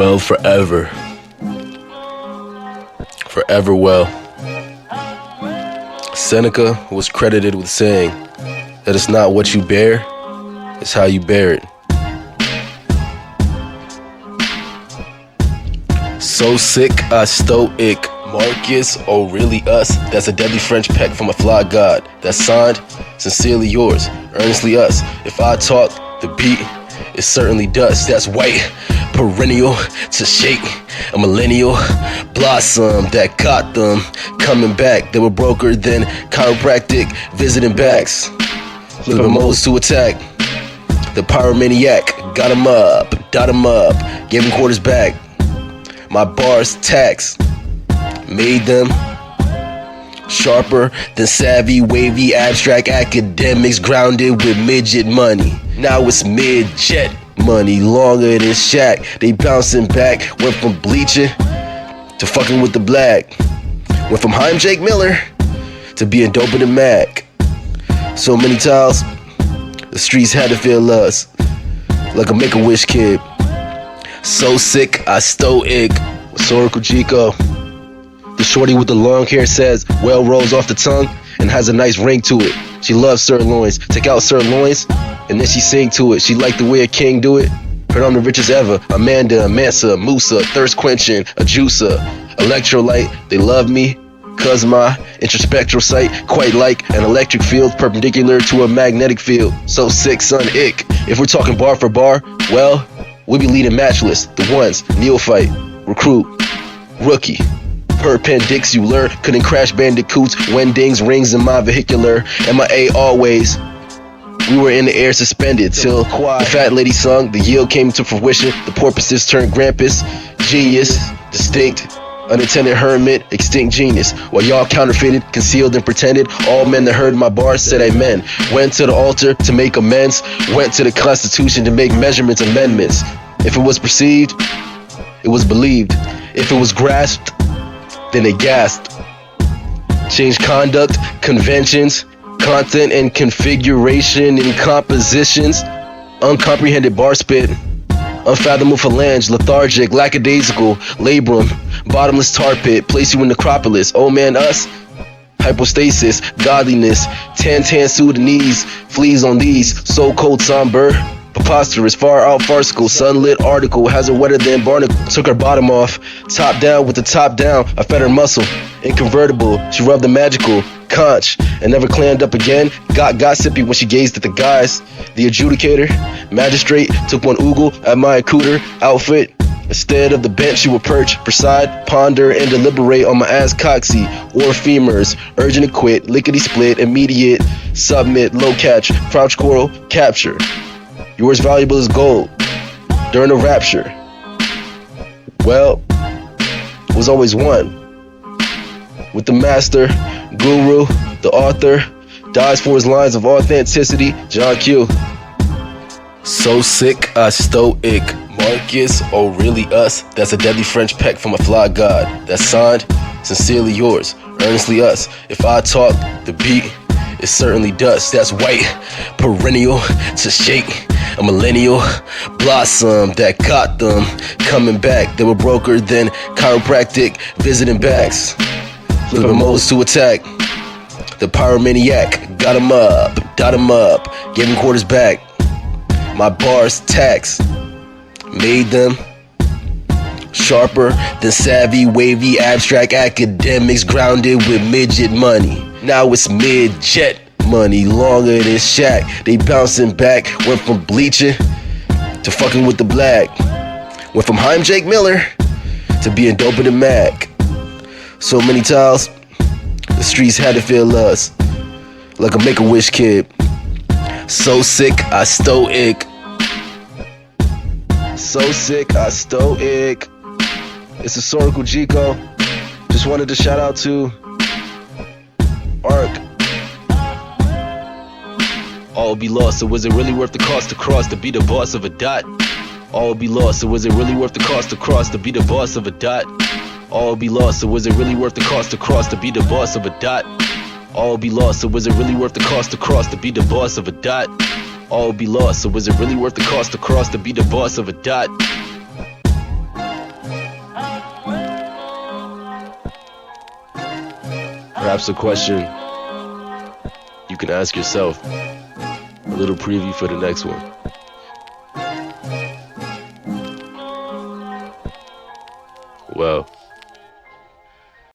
well forever. Forever well. Seneca was credited with saying that it's not what you bear, it's how you bear it. So sick, I stoic. Marcus, oh really us? That's a deadly French peck from a fly god. That's signed, sincerely yours, earnestly us. If I talk, the beat is certainly dust. That's white, perennial to shake. A millennial blossom that caught them coming back. They were broker than chiropractic visiting backs. Flipping modes to attack. The pyromaniac got him up, dot him up, gave him quarters back. My bars tax made them sharper than savvy, wavy, abstract academics grounded with midget money. Now it's mid-jet money, longer than Shaq. They bouncing back, went from bleaching to fucking with the black. Went from Haim Jake Miller to being doper than Mac. So many times, the streets had to feel us like a Make-A-Wish kid. So sick, I stoic. Stoic Chico. The shorty with the long hair says, well rolls off the tongue and has a nice ring to it. She loves sirloins. Take out sirloins and then she sing to it. She like the way a king do it. Heard I'm the richest ever. Amanda, Mansa, Musa, thirst quenching, a juicer, electrolyte. They love me cause my introspectral sight quite like an electric field perpendicular to a magnetic field. So sick, son, ick. If we're talking bar for bar, well, we be leading matchless. The ones, neophyte, recruit, rookie, perpendicular, couldn't crash bandicoots, wendings, rings in my vehicular, MIA always. We were in the air suspended till the fat lady sung, the yield came to fruition, the porpoises turned grampus, genius, distinct, unintended hermit, extinct genius. While y'all counterfeited, concealed and pretended, all men that heard my bars said amen. Went to the altar to make amends, went to the Constitution to make measurements, amendments. If it was perceived, it was believed. If it was grasped, then they gasped. Changed conduct, conventions, content and configuration and compositions. Uncomprehended bar spit. Unfathomable phalange, lethargic, lackadaisical, labrum, bottomless tar pit, place you in necropolis. Oh man, us. Hypostasis, godliness, tan Sudanese, fleas on these, so cold somber. Preposterous, far out farcical, sunlit article, has her wetter than barnacle. Took her bottom off, top down with the top down. I fed her muscle, inconvertible. She rubbed the magical conch and never clammed up again. Got gossipy when she gazed at the guys. The adjudicator, magistrate, took one oogle at my cooter outfit. Instead of the bench, she would perch, preside, ponder, and deliberate on my ass coxy or femurs. Urgent to quit, lickety split, immediate, submit, low catch, crouch coral, capture. Yours valuable as gold during the rapture. Well, it was always one. With the master, guru, the author, dies for his lines of authenticity, John Q. So sick, I stoic. Marcus, oh really us? That's a deadly French peck from a fly god. That's signed, sincerely yours, earnestly us. If I talk, the beat is certainly dust. That's white, perennial to shake. A millennial blossom that caught them coming back. They were broker than chiropractic visiting backs. Flipping modes to attack. The pyromaniac got him up, dot him up, gave him quarters back. My bars tax made them sharper than savvy, wavy, abstract academics grounded with midget money. Now it's mid-jet money, longer than Shaq. They bouncing back, went from bleaching to fucking with the black. Went from Haim Jake Miller to being doper than Mac. So many times, the streets had to feel us like a Make-A-Wish kid. So sick, I stoic. So sick, I stoic. It's a Stoic Chico. Just wanted to shout out to Ark. All be lost, so was it really worth the cost to cross to be the boss of a dot? All be lost, so was it really worth the cost to cross to be the boss of a dot? All be lost, so was it really worth the cost to cross to be the boss of a dot? All be lost, so was it really worth the cost to cross to be the boss of a dot? All be lost, so was it really worth the cost to cross to be the boss of a dot? Perhaps a question you can ask yourself. A little preview for the next one. Well.